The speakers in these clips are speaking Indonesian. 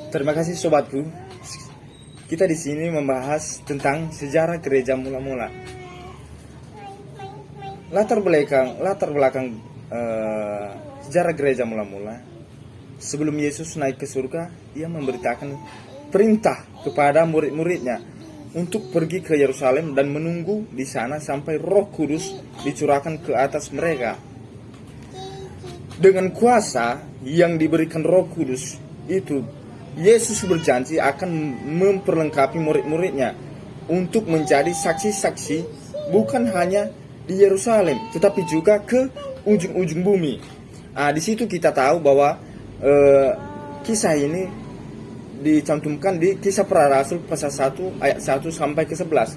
Terima kasih sobatku. Kita di sini membahas tentang sejarah gereja mula-mula. Latar belakang sejarah gereja mula-mula. Sebelum Yesus naik ke surga, ia memberitakan perintah kepada murid-muridnya untuk pergi ke Yerusalem dan menunggu di sana sampai Roh Kudus dicurahkan ke atas mereka. Dengan kuasa yang diberikan Roh Kudus itu, Yesus berjanji akan memperlengkapi murid-muridnya untuk menjadi saksi-saksi bukan hanya di Yerusalem, tetapi juga ke ujung-ujung bumi. Di situ kita tahu bahwa kisah ini dicantumkan di Kisah Para Rasul pasal 1 ayat 1 sampai ke 11.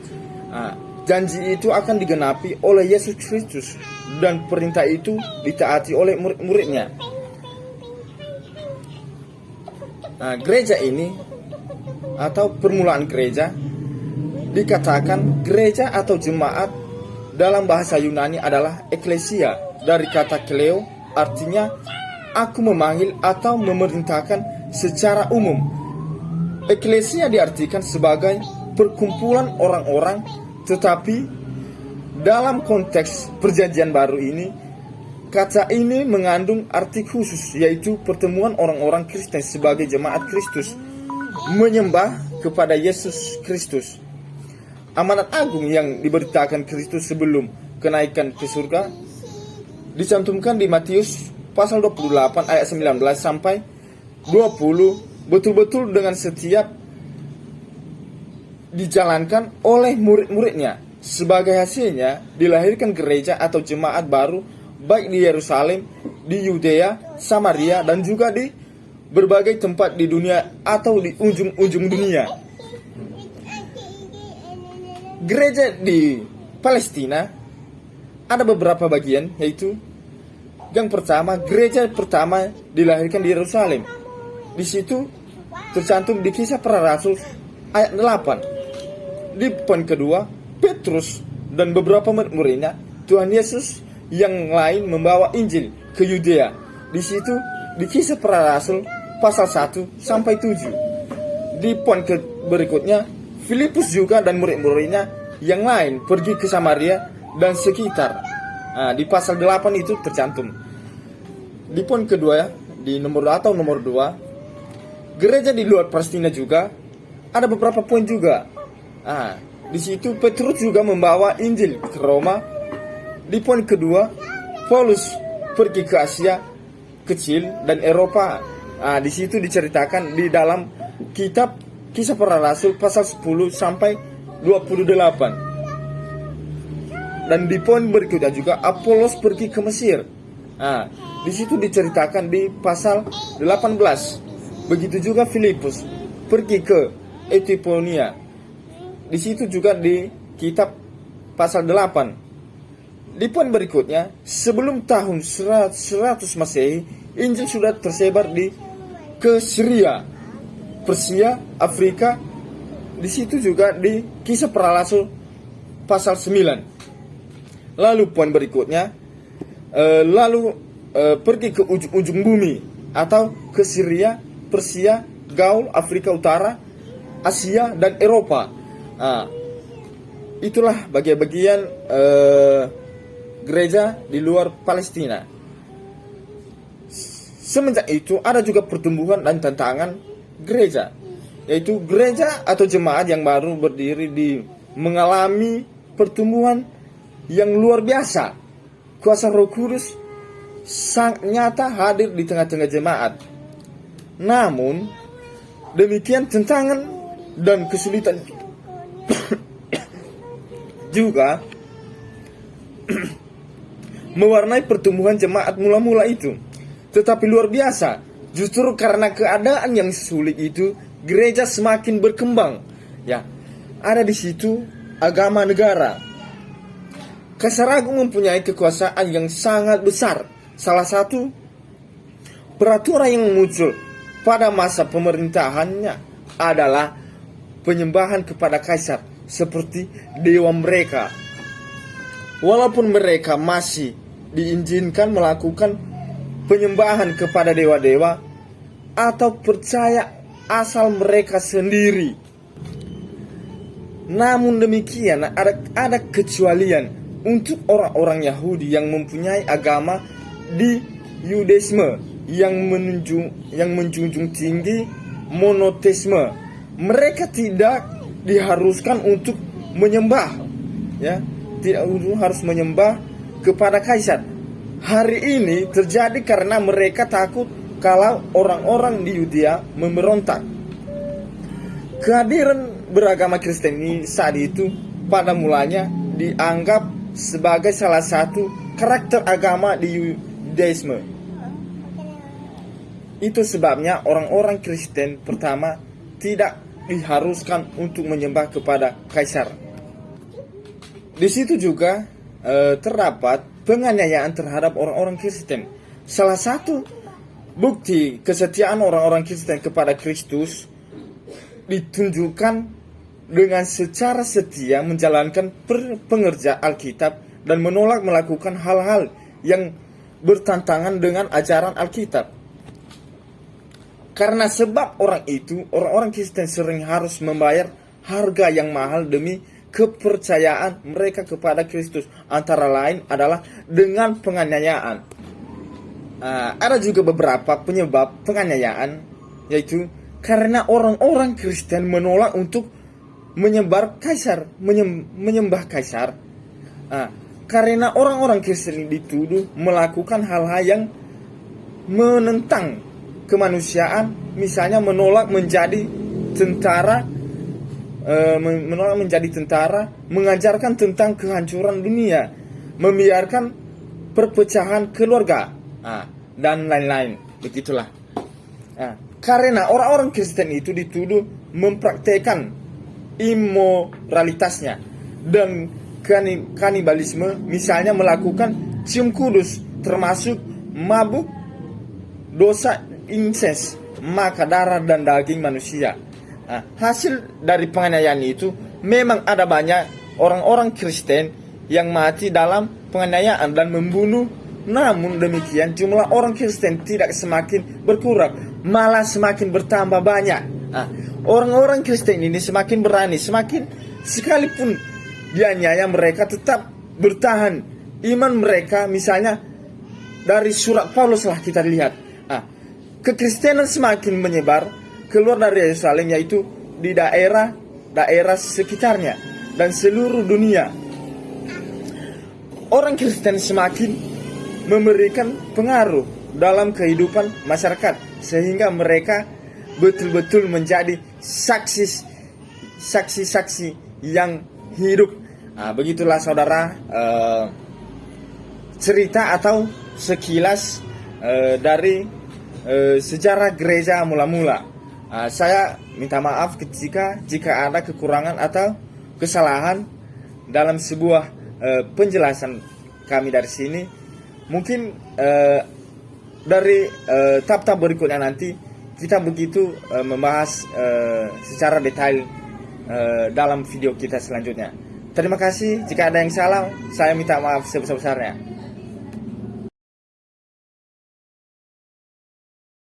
Janji itu akan digenapi oleh Yesus Kristus dan perintah itu ditaati oleh murid-muridnya. Gereja ini atau permulaan gereja dikatakan gereja atau jemaat dalam bahasa Yunani adalah eklesia, dari kata kleo, artinya aku memanggil atau memerintahkan secara umum. Eklesia diartikan sebagai perkumpulan orang-orang, tetapi dalam konteks perjanjian baru ini, kata ini mengandung arti khusus, yaitu pertemuan orang-orang Kristen sebagai jemaat Kristus menyembah kepada Yesus Kristus. Amanat agung yang diberitakan Kristus sebelum kenaikan ke surga dicantumkan di Matius pasal 28 ayat 19 sampai 20, betul-betul dengan setiap dijalankan oleh murid-muridnya. Sebagai hasilnya dilahirkan gereja atau jemaat baru baik di Yerusalem, di Yudea, Samaria, dan juga di berbagai tempat di dunia atau di ujung-ujung dunia. Gereja di Palestina ada beberapa bagian, yaitu yang pertama, gereja pertama dilahirkan di Yerusalem. Di situ tercantum di Kisah Para Rasul ayat 8. Di poin kedua, Petrus dan beberapa murid-muridnya Tuhan Yesus yang lain membawa Injil ke Yudea. Di situ di Kisah Para Rasul pasal 1 sampai 7. Di poin berikutnya, Filipus juga dan murid-muridnya yang lain pergi ke Samaria dan sekitar. Di pasal 8 itu tercantum. Di poin kedua, di nomor 2, gereja di luar Palestina juga ada beberapa poin juga. Di situ Petrus juga membawa Injil ke Roma. Di poin kedua, Paulus pergi ke Asia Kecil dan Eropa. Di situ diceritakan di dalam kitab Kisah Para Rasul pasal 10 sampai 28. Dan di poin berikutnya juga Apolos pergi ke Mesir. Di situ diceritakan di pasal 18. Begitu juga Filipus pergi ke Etioponia. Di situ juga di kitab pasal 8. Di poin berikutnya, sebelum tahun 100 Masehi, Injil sudah tersebar ke Syria, Persia, Afrika. Di situ juga di Kisah Para Rasul pasal 9. Lalu poin berikutnya, pergi ke ujung-ujung bumi atau ke Syria, Persia, Gaul, Afrika Utara, Asia, dan Eropa. Itulah bagian-bagian gereja di luar Palestina. Semenjak itu ada juga pertumbuhan dan tantangan gereja, yaitu gereja atau jemaat yang baru berdiri mengalami pertumbuhan yang luar biasa. Kuasa Roh Kudus sangat nyata hadir di tengah-tengah jemaat. Namun demikian tantangan dan kesulitan juga mewarnai pertumbuhan jemaat mula-mula itu. Tetapi luar biasa, justru karena keadaan yang sulit itu, gereja semakin berkembang. Ada di situ agama negara. Kaisar Agung mempunyai kekuasaan yang sangat besar. Salah satu peraturan yang muncul pada masa pemerintahannya adalah penyembahan kepada kaisar seperti dewa mereka. Walaupun mereka masih diizinkan melakukan penyembahan kepada dewa-dewa atau percaya asal mereka sendiri. Namun demikian ada kecualian untuk orang-orang Yahudi yang mempunyai agama di Yudaisme yang menjunjung tinggi monoteisme. Mereka tidak diharuskan untuk menyembah, ya, tidak harus menyembah kepada kaisar. Hari ini terjadi karena mereka takut kalau orang-orang di Yudea memberontak. Kehadiran beragama Kristen ini saat itu pada mulanya dianggap sebagai salah satu karakter agama di Yudaisme. Itu sebabnya orang-orang Kristen pertama tidak diharuskan untuk menyembah kepada kaisar. Di situ juga terdapat penganiayaan terhadap orang-orang Kristen. Salah satu bukti kesetiaan orang-orang Kristen kepada Kristus ditunjukkan dengan secara setia menjalankan pengerja Alkitab dan menolak melakukan hal-hal yang bertentangan dengan ajaran Alkitab. Karena sebab orang Kristen sering harus membayar harga yang mahal demi kepercayaan mereka kepada Kristus, antara lain adalah dengan penganiayaan. Ada juga beberapa penyebab penganiayaan, yaitu karena orang-orang Kristen menolak untuk menyembah kaisar. Karena orang-orang Kristen dituduh melakukan hal-hal yang menentang kemanusiaan, misalnya menolak menjadi tentara, mengajarkan tentang kehancuran dunia, membiarkan perpecahan keluarga, dan lain-lain. Begitulah. Karena orang-orang Kristen itu dituduh mempraktekkan immoralitasnya dan kanibalisme, misalnya melakukan cium kudus, termasuk mabuk, dosa inses, maka darah dan daging manusia. Hasil dari penganiayaan itu memang ada banyak orang-orang Kristen yang mati dalam penganiayaan dan membunuh. Namun demikian jumlah orang Kristen tidak semakin berkurang, malah semakin bertambah banyak. Orang-orang Kristen ini semakin berani, semakin sekalipun dianiaya mereka tetap bertahan iman mereka. Misalnya dari surat Paulus lah kita lihat, kekristenan semakin menyebar keluar dari Yerusalem, yaitu di daerah sekitarnya dan seluruh dunia. Orang Kristen semakin memberikan pengaruh dalam kehidupan masyarakat, sehingga mereka betul-betul menjadi saksi-saksi yang hidup. Begitulah saudara, cerita atau sekilas dari sejarah gereja mula-mula. Saya minta maaf jika ada kekurangan atau kesalahan dalam sebuah penjelasan kami dari sini. Mungkin dari tahap-tahap berikutnya nanti kita begitu membahas secara detail dalam video kita selanjutnya. Terima kasih. Jika ada yang salah, saya minta maaf sebesar-besarnya.